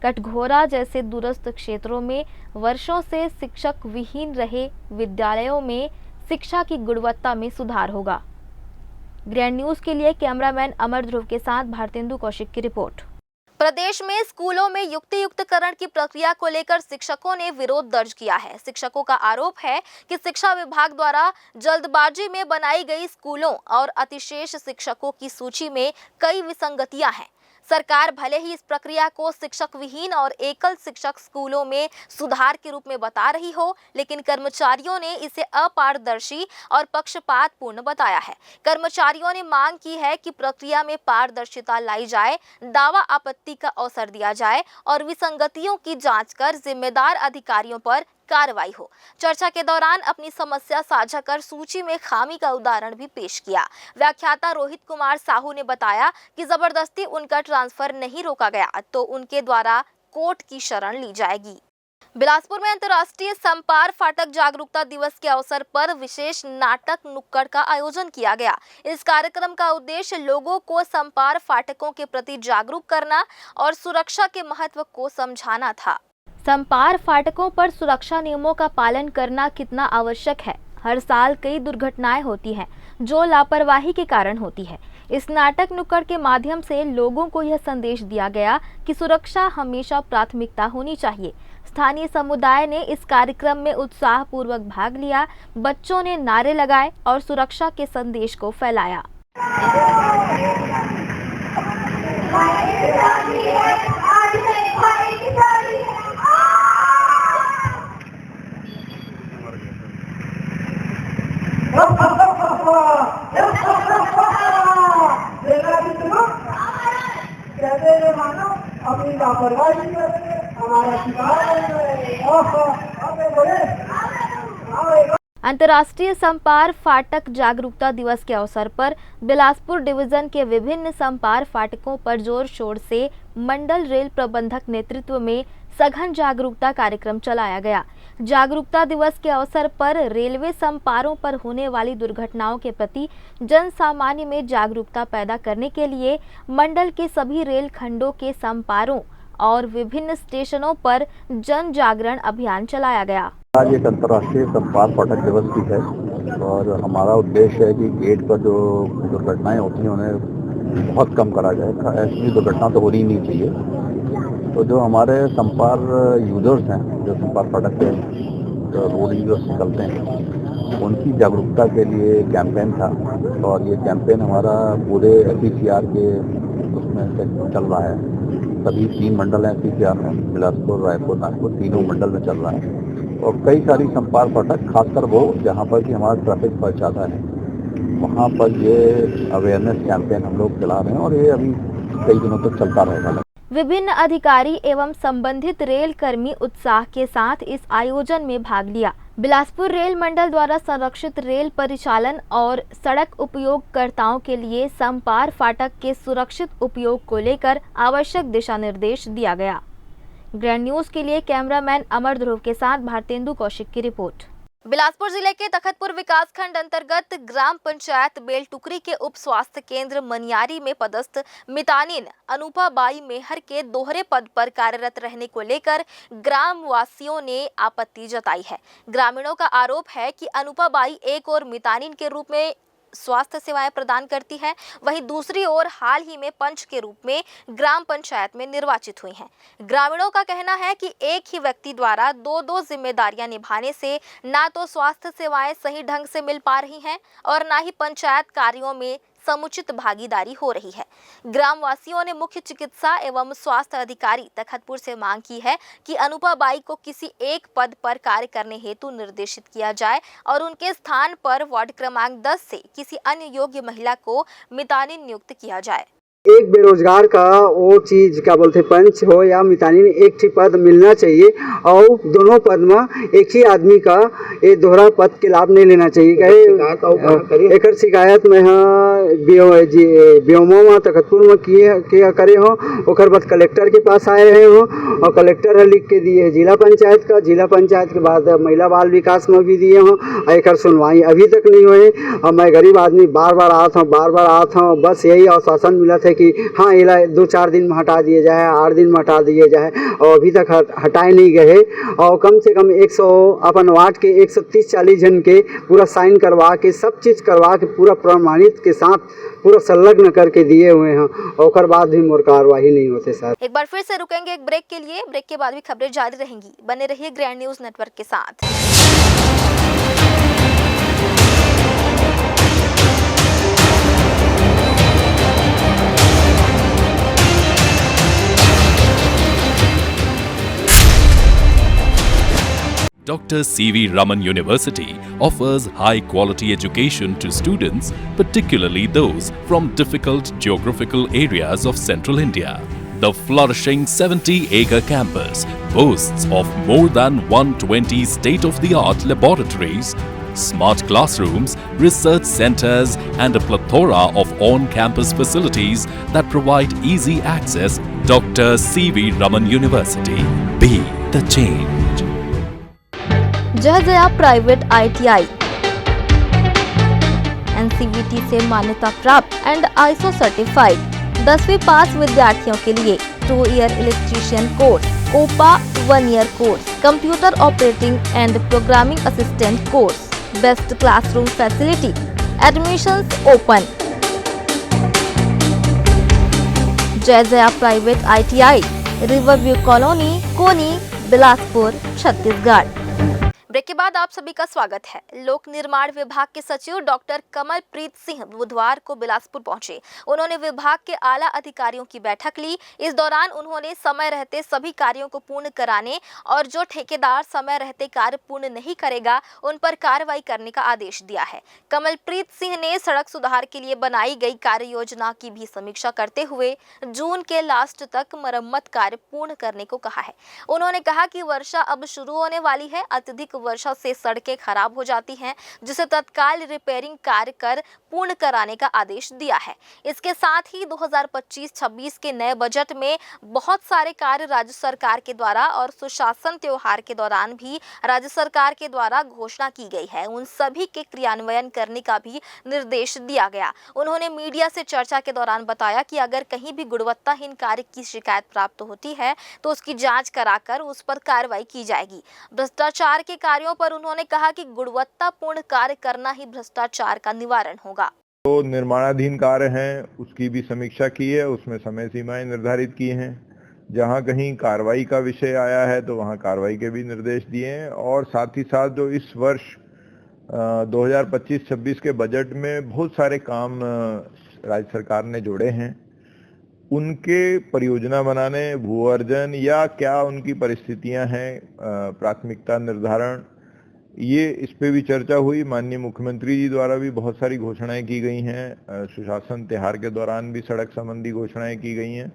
कटघोरा जैसे दूरस्थ क्षेत्रों में वर्षों से शिक्षक विहीन रहे विद्यालयों में शिक्षा की गुणवत्ता में सुधार होगा। ग्रैंड न्यूज़ के लिए कैमरामैन अमर ध्रुव के साथ भारतेंदु कौशिक की रिपोर्ट। प्रदेश में स्कूलों में युक्तियुक्तकरण की प्रक्रिया को लेकर शिक्षकों ने विरोध दर्ज किया है। शिक्षकों का आरोप है कि शिक्षा विभाग द्वारा जल्दबाजी में बनाई गई स्कूलों और अतिशेष शिक्षकों की सूची में कई विसंगतियां हैं। सरकार भले ही इस प्रक्रिया को शिक्षक विहीन और एकल शिक्षक स्कूलों में सुधार के रूप में बता रही हो, लेकिन कर्मचारियों ने इसे अपारदर्शी और पक्षपातपूर्ण बताया है। कर्मचारियों ने मांग की है कि प्रक्रिया में पारदर्शिता लाई जाए, दावा आपत्ति का अवसर दिया जाए और विसंगतियों की जांच कर जिम्मेदार अधिकारियों पर कार्रवाई हो। चर्चा के दौरान अपनी समस्या साझा कर सूची में खामी का उदाहरण भी पेश किया। व्याख्याता रोहित कुमार साहू ने बताया कि जबरदस्ती उनका ट्रांसफर नहीं रोका गया तो उनके द्वारा कोर्ट की शरण ली जाएगी। बिलासपुर में अंतर्राष्ट्रीय संपार फाटक जागरूकता दिवस के अवसर पर विशेष नाटक नुक्कड़ का आयोजन किया गया। इस कार्यक्रम का उद्देश्य लोगों को संपार फाटकों के प्रति जागरूक करना और सुरक्षा के महत्व को समझाना था। संपार फाटकों पर सुरक्षा नियमों का पालन करना कितना आवश्यक है। हर साल कई दुर्घटनाएं होती हैं जो लापरवाही के कारण होती है। इस नाटक नुक्कड़ के माध्यम से लोगों को यह संदेश दिया गया कि सुरक्षा हमेशा प्राथमिकता होनी चाहिए। स्थानीय समुदाय ने इस कार्यक्रम में उत्साहपूर्वक भाग लिया। बच्चों ने नारे लगाए और सुरक्षा के संदेश को फैलाया। अंतर्राष्ट्रीय संपार फाटक जागरूकता दिवस के अवसर पर बिलासपुर डिवीजन के विभिन्न संपार फाटकों पर जोर शोर से मंडल रेल प्रबंधक नेतृत्व में सघन जागरूकता कार्यक्रम चलाया गया। जागरूकता दिवस के अवसर पर रेलवे संपारों पर होने वाली दुर्घटनाओं के प्रति जन सामान्य में जागरूकता पैदा करने के लिए मंडल के सभी रेल खंडों के संपारों और विभिन्न स्टेशनों पर जन जागरण अभियान चलाया गया। आज एक अंतर्राष्ट्रीय संपार फाटक दिवस भी है और हमारा उद्देश्य है कि गेट पर जो दुर्घटनाएं होती हैं उन्हें बहुत कम करा जाए। ऐसी दुर्घटना तो होनी ही नहीं चाहिए। तो जो हमारे संपार यूजर्स हैं, जो संपार फाटक पे रोड यूजर्स निकलते हैं, उनकी जागरूकता के लिए कैंपेन था और ये कैंपेन हमारा पूरे FECR के उसमें से चल रहा है। सभी 3 मंडल हैं FECR में, बिलासपुर, रायपुर, नागपुर, तीनों मंडल में चल रहा है और कई सारी संपार फाटक, खासकर वो जहाँ पर कि हमारा ट्रैफिक बहुत ज़्यादा है, वहाँ पर ये अवेयरनेस कैंपेन हम लोग चला रहे हैं और ये अभी कई दिनों तक चलता रहेगा। विभिन्न अधिकारी एवं संबंधित रेल कर्मी उत्साह के साथ इस आयोजन में भाग लिया। बिलासपुर रेल मंडल द्वारा संरक्षित रेल परिचालन और सड़क उपयोगकर्ताओं के लिए संपार फाटक के सुरक्षित उपयोग को लेकर आवश्यक दिशा निर्देश दिया गया। ग्रैंड न्यूज के लिए कैमरामैन अमर ध्रुव के साथ भारतेंदु कौशिक की रिपोर्ट। बिलासपुर जिले के तखतपुर विकासखंड अंतर्गत ग्राम पंचायत बेलटुकरी के उप स्वास्थ्य केंद्र मनियारी में पदस्थ मितानिन अनूपा बाई मेहर के दोहरे पद पर कार्यरत रहने को लेकर ग्राम वासियों ने आपत्ति जताई है। ग्रामीणों का आरोप है कि अनूपा बाई एक और मितानिन के रूप में स्वास्थ्य सेवाएं प्रदान करती है, वहीं दूसरी ओर हाल ही में पंच के रूप में ग्राम पंचायत में निर्वाचित हुई हैं। ग्रामीणों का कहना है कि एक ही व्यक्ति द्वारा दो जिम्मेदारियां निभाने से ना तो स्वास्थ्य सेवाएं सही ढंग से मिल पा रही हैं और ना ही पंचायत कार्यों में समुचित भागीदारी हो रही है। ग्रामवासियों ने मुख्य चिकित्सा एवं स्वास्थ्य अधिकारी तखतपुर से मांग की है कि अनूपा बाई को किसी एक पद पर कार्य करने हेतु निर्देशित किया जाए और उनके स्थान पर वार्ड क्रमांक 10 से किसी अन्य योग्य महिला को मितानिन नियुक्त किया जाए। एक बेरोजगार का वो चीज क्या बोलते पंच हो या मितानिन एक ही पद मिलना चाहिए और दोनों पद में एक ही आदमी का ये दोहरा पद के लाभ नहीं लेना चाहिए। एक शिकायत में व्योमो में तखतपुर में किया करे हो, ओकर बाद कलेक्टर के पास आए रहे हो और कलेक्टर है लिख के दिए जिला पंचायत का, जिला पंचायत के बाद महिला बाल विकास में भी दिए हो। एक सुनवाई अभी तक नहीं हुई और मैं गरीब आदमी बार बार आता हूँ। बस यही आश्वासन मिला था कि हाँ इला 2-4 दिन में हटा दिए जाए, 8 दिन में हटा दिए जाए और अभी तक हटाए नहीं गए। और कम से कम 100 अपन वार्ड के 130-40 जन के पूरा साइन करवा के सब चीज़ करवा के पूरा प्रमाणित के साथ पूरा संलग्न करके दिए हुए हैं और बाद भी मोर कार्रवाई नहीं होते सर। एक बार फिर से रुकेंगे एक ब्रेक के लिए। ब्रेक के बाद भी खबरें जारी रहेंगी। बने रहिए ग्रैंड न्यूज नेटवर्क के साथ। Dr. C.V. Raman University offers high-quality education to students, particularly those from difficult geographical areas of central India. The flourishing 70-acre campus boasts of more than 120 state-of-the-art laboratories, smart classrooms, research centers, and a plethora of on-campus facilities that provide easy access. Dr. C.V. Raman University. Be the change. जय प्राइवेट ITI NCVT से मान्यता प्राप्त एंड ISO सर्टिफाइड 10वीं पास विद्यार्थियों के लिए 2 year electrician course, COPA 1 year course, computer operating and programming assistant course, best classroom facility, admissions open. Jai private ITI, riverview colony, Koni, Bilaspur, Chhattisgarh. Break के बाद आप सभी का स्वागत है। लोक निर्माण विभाग के सचिव डॉक्टर कमलप्रीत सिंह बुधवार को बिलासपुर पहुंचे। उन्होंने विभाग के आला अधिकारियों की बैठक ली। इस दौरान उन्होंने समय रहते सभी कार्यों को पूर्ण कराने और जो ठेकेदार समय रहते कार्य पूर्ण नहीं करेगा उन पर कार्रवाई करने का आदेश दिया है। कमलप्रीत सिंह ने सड़क सुधार के लिए बनाई गई कार्य योजना की भी समीक्षा करते हुए जून के लास्ट तक मरम्मत कार्य पूर्ण करने को कहा है। उन्होंने कहा कि वर्षा अब शुरू होने वाली है। अत्यधिक वर्षा से सड़कें खराब हो जाती हैं, जिसे तत्काल रिपेयरिंग कार्य कर पूर्ण कराने का आदेश दिया है। इसके साथ ही 2025-26 के नए बजट में बहुत सारे कार्य राज्य सरकार के द्वारा और सुशासन त्योहार के दौरान भी राज्य सरकार के द्वारा घोषणा की गई है, उन सभी के क्रियान्वयन करने का भी निर्देश दिया गया। उन्होंने मीडिया से चर्चा के दौरान बताया कि अगर कहीं भी गुणवत्ताहीन कार्य की शिकायत प्राप्त होती है तो उसकी जांच कराकर उस पर कार्रवाई की जाएगी। भ्रष्टाचार के कार्यों पर उन्होंने कहा कि गुणवत्तापूर्ण कार्य करना ही भ्रष्टाचार का निवारण होगा। तो निर्माणाधीन कार्य हैं उसकी भी समीक्षा की है, उसमें समय सीमाएं निर्धारित की हैं। जहां कहीं कार्रवाई का विषय आया है तो वहां कार्रवाई के भी निर्देश दिए हैं और साथ ही साथ जो इस वर्ष 2025-26 के बजट में बहुत सारे काम राज्य सरकार ने जोड़े हैं, उनके परियोजना बनाने, भू अर्जन या क्या उनकी परिस्थितियां हैं, प्राथमिकता निर्धारण, ये इस पे भी चर्चा हुई। माननीय मुख्यमंत्री जी द्वारा भी बहुत सारी घोषणाएं की गई हैं। सुशासन त्योहार के दौरान भी सड़क संबंधी घोषणाएं की गई हैं,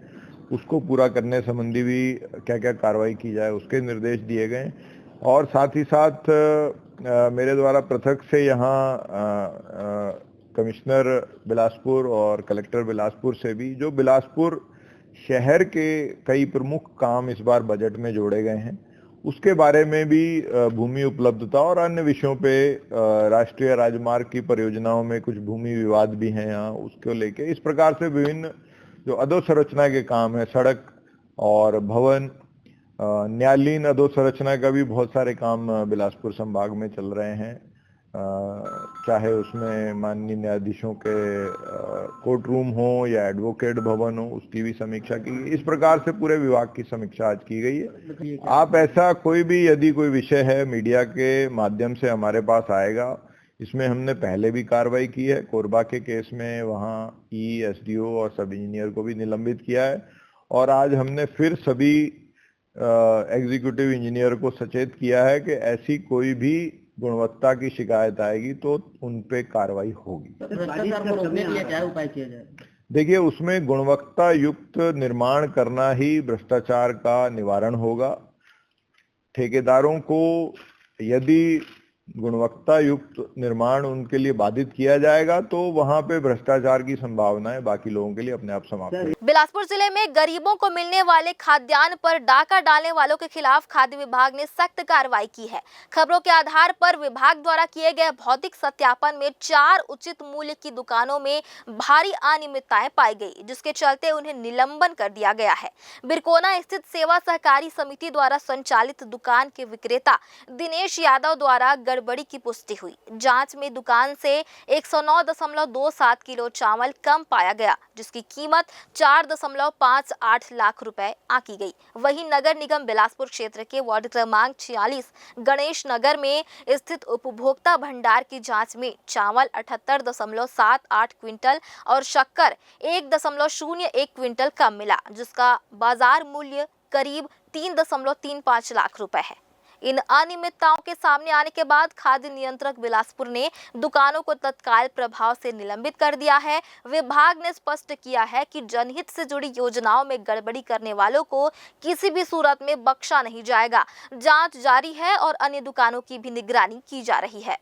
उसको पूरा करने संबंधी भी क्या क्या कार्रवाई की जाए उसके निर्देश दिए गए। और साथ ही साथ मेरे द्वारा पृथक से यहाँ कमिश्नर बिलासपुर और कलेक्टर बिलासपुर से भी जो बिलासपुर शहर के कई प्रमुख काम इस बार बजट में जोड़े गए हैं उसके बारे में भी भूमि उपलब्धता और अन्य विषयों पे राष्ट्रीय राजमार्ग की परियोजनाओं में कुछ भूमि विवाद भी हैं यहाँ, उसको लेके इस प्रकार से विभिन्न जो अधोसंरचना के काम है, सड़क और भवन, न्यायालयीन अधोसंरचना का भी बहुत सारे काम बिलासपुर संभाग में चल रहे हैं। चाहे उसमें माननीय न्यायाधीशों के कोर्ट रूम हो या एडवोकेट भवन हो, उसकी भी समीक्षा की गई। इस प्रकार से पूरे विभाग की समीक्षा आज की गई है। आप ऐसा कोई भी यदि कोई विषय है मीडिया के माध्यम से हमारे पास आएगा, इसमें हमने पहले भी कार्रवाई की है। कोरबा के केस में वहाँ SDO और सब इंजीनियर को भी निलंबित किया है और आज हमने फिर सभी एग्जीक्यूटिव इंजीनियर को सचेत किया है कि ऐसी कोई भी गुणवत्ता की शिकायत आएगी तो उन पे कार्रवाई होगी। क्या उपाय किया जाए? देखिए, उसमें गुणवत्ता युक्त निर्माण करना ही भ्रष्टाचार का निवारण होगा। ठेकेदारों को यदि गुणवत्ता युक्त निर्माण उनके लिए बाधित किया जाएगा तो वहां पे भ्रष्टाचार की संभावनाएं बाकी लोगों के लिए अपने आप समाप्त हो जाएगी। बिलासपुर जिले में गरीबों को मिलने वाले खाद्यान्न पर डाका डालने वालों के खिलाफ खाद्य विभाग ने सख्त कार्रवाई की है। खबरों के आधार पर विभाग द्वारा किए गए भौतिक सत्यापन में 4 उचित मूल्य की दुकानों में भारी अनियमितताएं पाई गई, जिसके चलते उन्हें निलंबन कर दिया गया है। बिरकोना स्थित सेवा सहकारी समिति द्वारा संचालित दुकान के विक्रेता दिनेश यादव द्वारा गड़बड़ी की पुष्टि हुई। जांच में दुकान से 109.27 किलो चावल कम पाया गया, जिसकी कीमत 4.58 लाख रुपए आंकी गई। वहीं नगर निगम बिलासपुर क्षेत्र के वार्ड क्रमांक 46 गणेश नगर में स्थित उपभोक्ता भंडार की जांच में चावल 78.78 क्विंटल और शक्कर 1.01 क्विंटल कम मिला, जिसका बाजार मूल्य करीब 3.35 लाख रुपए है। इन अनियमितताओं के सामने आने के बाद खाद्य नियंत्रक बिलासपुर ने दुकानों को तत्काल प्रभाव से निलंबित कर दिया है। विभाग ने स्पष्ट किया है कि जनहित से जुड़ी योजनाओं में गड़बड़ी करने वालों को किसी भी सूरत में बख्शा नहीं जाएगा। जांच जारी है और अन्य दुकानों की भी निगरानी की जा रही है।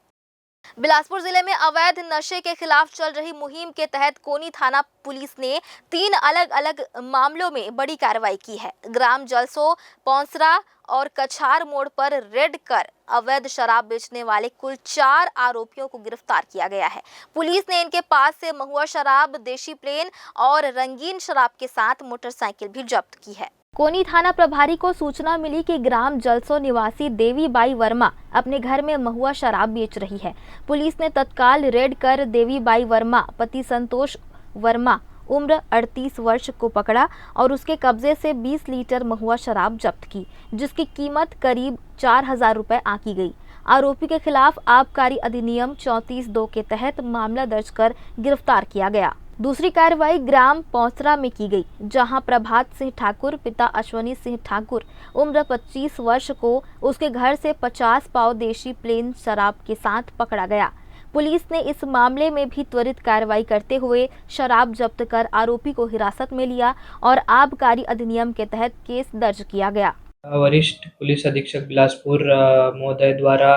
बिलासपुर जिले में अवैध नशे के खिलाफ चल रही मुहिम के तहत कोनी थाना पुलिस ने 3 अलग अलग मामलों में बड़ी कार्रवाई की है। ग्राम जलसो, पौंसरा और कछार मोड़ पर रेड कर अवैध शराब बेचने वाले कुल 4 आरोपियों को गिरफ्तार किया गया है। पुलिस ने इनके पास से महुआ शराब, देशी प्लेन और रंगीन शराब के साथ मोटरसाइकिल भी जब्त की है। कोनी थाना प्रभारी को सूचना मिली कि ग्राम जलसो निवासी देवी बाई वर्मा अपने घर में महुआ शराब बेच रही है। पुलिस ने तत्काल रेड कर देवी बाई वर्मा पति संतोष वर्मा उम्र 38 वर्ष को पकड़ा और उसके कब्जे से 20 लीटर महुआ शराब जब्त की, जिसकी कीमत करीब 4,000 रुपए आंकी गई। आरोपी के खिलाफ आबकारी अधिनियम 34(2) के तहत मामला दर्ज कर गिरफ्तार किया गया। दूसरी कार्रवाई ग्राम पौंसरा में की गई, जहां प्रभात सिंह ठाकुर पिता अश्वनी सिंह ठाकुर उम्र 25 वर्ष को उसके घर से 50 पाव देशी प्लेन शराब के साथ पकड़ा गया। पुलिस ने इस मामले में भी त्वरित कार्रवाई करते हुए शराब जब्त कर आरोपी को हिरासत में लिया और आबकारी अधिनियम के तहत केस दर्ज किया गया। वरिष्ठ पुलिस अधीक्षक बिलासपुर महोदय द्वारा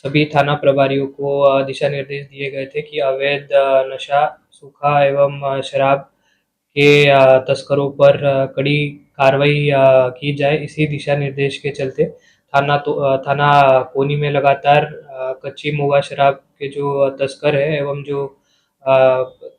सभी थाना प्रभारियों को दिशा निर्देश दिए गए थे कि अवैध नशा, सूखा एवं शराब के तस्करों पर कड़ी कार्रवाई की जाए। इसी दिशा निर्देश के चलते थाना कोनी में लगातार कच्ची महुआ शराब के जो तस्कर है एवं जो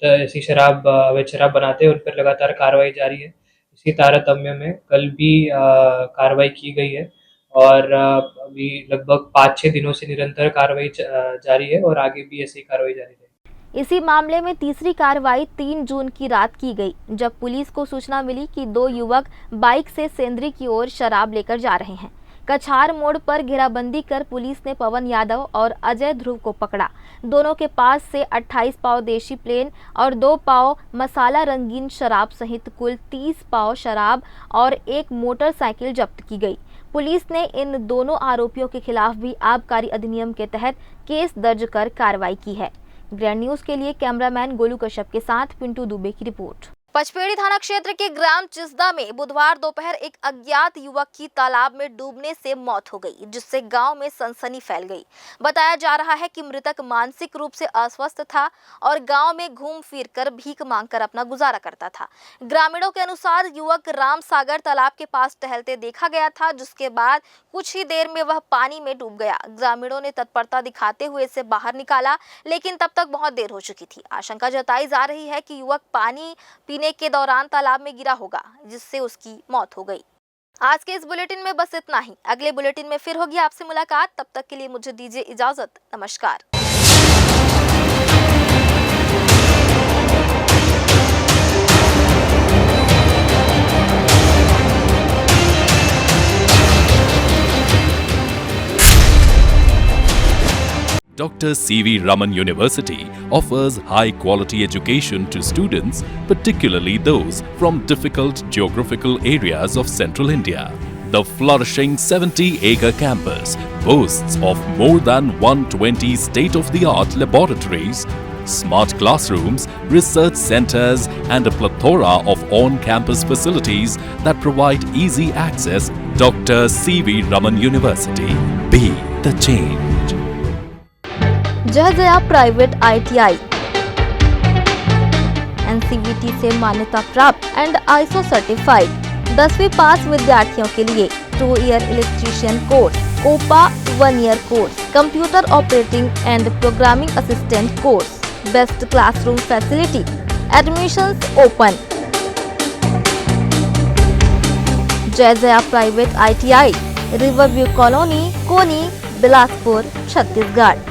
ऐसी शराब अवैध शराब बनाते हैं उन पर लगातार कार्रवाई जारी है। इसी तारतम्य में कल भी कार्रवाई की गई है और अभी लगभग 5-6 दिनों से निरंतर कार्रवाई जारी है और आगे भी ऐसी कार्रवाई जारी रहेगी। इसी मामले में तीसरी कार्रवाई 3 जून की रात की गई, जब पुलिस को सूचना मिली कि 2 युवक बाइक से सेंद्री की ओर शराब लेकर जा रहे हैं। कछार मोड़ पर घेराबंदी कर पुलिस ने पवन यादव और अजय ध्रुव को पकड़ा। दोनों के पास से 28 पाव देशी प्लेन और 2 पाव मसाला रंगीन शराब सहित कुल 30 पाव शराब और एक मोटरसाइकिल जब्त की गई। पुलिस ने इन दोनों आरोपियों के खिलाफ भी आबकारी अधिनियम के तहत केस दर्ज कर कार्रवाई की है। ग्रैंड न्यूज के लिए कैमरामैन गोलू कश्यप के साथ पिंटू दुबे की रिपोर्ट। पचपेड़ी थाना क्षेत्र के ग्राम चिसदा में बुधवार दोपहर एक अज्ञात युवक की तालाब में डूबने से मौत हो गई, जिससे गांव में सनसनी फैल गई। बताया जा रहा है कि मृतक मानसिक रूप से अस्वस्थ था और गांव में घूम फिर कर भीख मांगकर अपना गुजारा करता था। ग्रामीणों के अनुसार युवक राम सागर तालाब के पास टहलते देखा गया था, जिसके बाद कुछ ही देर में वह पानी में डूब गया। ग्रामीणों ने तत्परता दिखाते हुए इसे बाहर निकाला, लेकिन तब तक बहुत देर हो चुकी थी। आशंका जताई जा रही है कि युवक पानी के दौरान तालाब में गिरा होगा, जिससे उसकी मौत हो गई। आज के इस बुलेटिन में बस इतना ही। अगले बुलेटिन में फिर होगी आपसे मुलाकात। तब तक के लिए मुझे दीजिए इजाजत। नमस्कार। Dr. C.V. Raman University offers high-quality education to students, particularly those from difficult geographical areas of central India. The flourishing 70-acre campus boasts of more than 120 state-of-the-art laboratories, smart classrooms, research centers, and a plethora of on-campus facilities that provide easy access. Dr. C.V. Raman University. Be the change. Jaya private ITI NCVT से मान्यता प्राप्त एंड ISO सर्टिफाइड 10वीं पास विद्यार्थियों के लिए 2 year electrician course, COPA 1 year course, computer operating and programming assistant course, best classroom facility, admissions open. Jaya private ITI, riverview colony, Koni, Bilaspur, Chhattisgarh.